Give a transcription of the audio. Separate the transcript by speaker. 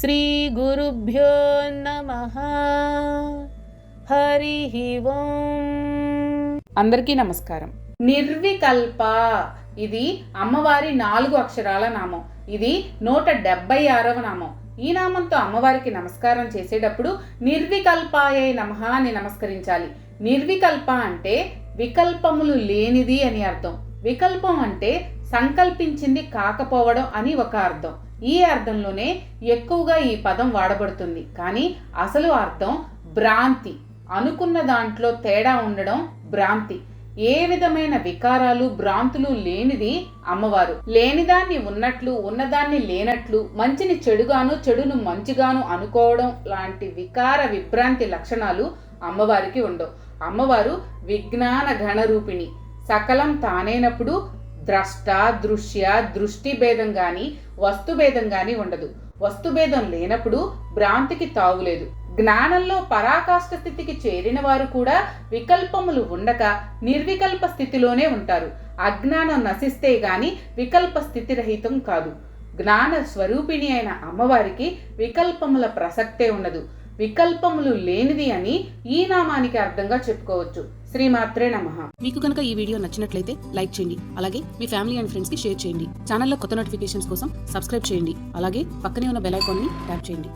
Speaker 1: శ్రీ గురుభ్యో నమః. హరి ఓం. అందరికీ నమస్కారం. నిర్వికల్ప ఇది అమ్మవారి 4 అక్షరాల నామం. ఇది 176వ నామం. ఈ నామంతో అమ్మవారికి నమస్కారం చేసేటప్పుడు నిర్వికల్పాయై నమః అని నమస్కరించాలి. నిర్వికల్ప అంటే వికల్పములు లేనిది అని అర్థం. వికల్పం అంటే సంకల్పించింది కాకపోవడం అని ఒక అర్థం. ఈ అర్థంలోనే ఎక్కువగా ఈ పదం వాడబడుతుంది. కానీ అసలు అర్థం భ్రాంతి. అనుకున్న దాంట్లో తేడా ఉండడం భ్రాంతి. ఏ విధమైన వికారాలు భ్రాంతులు లేనిది అమ్మవారు. లేనిదాన్ని ఉన్నట్లు, ఉన్నదాన్ని లేనట్లు, మంచిని చెడుగాను, చెడును మంచిగాను అనుకోవడం లాంటి వికార విభ్రాంతి లక్షణాలు అమ్మవారికి ఉండవు. అమ్మవారు విజ్ఞాన గణరూపిణి. సకలం తానైనప్పుడు ద్రష్ట, దృశ్య, దృష్టి భేదం గాని వస్తుభేదం గాని ఉండదు. వస్తుభేదం లేనప్పుడు భ్రాంతికి తావులేదు. జ్ఞానంలో పరాకాష్ఠ స్థితికి చేరిన వారు కూడా వికల్పములు ఉండక నిర్వికల్ప స్థితిలోనే ఉంటారు. అజ్ఞానం నశిస్తే గాని వికల్ప స్థితి రహితం కాదు. జ్ఞాన స్వరూపిణి అయిన అమ్మవారికి వికల్పముల ప్రసక్తే ఉండదు. వికల్పములు లేనిది అని ఈ నామానికి అర్థంగా చెప్పుకోవచ్చు. శ్రీమాత్రే నమః.
Speaker 2: మీకు కనుక ఈ వీడియో నచ్చినట్లయితే లైక్ చేయండి. అలాగే మీ ఫ్యామిలీ అండ్ ఫ్రెండ్స్ కి షేర్ చేయండి. ఛానల్లో కొత్త నోటిఫికేషన్స్ కోసం సబ్స్క్రైబ్ చేయండి. అలాగే పక్కనే ఉన్న బెల్ ఐకాన్ ని ట్యాప్ చేయండి.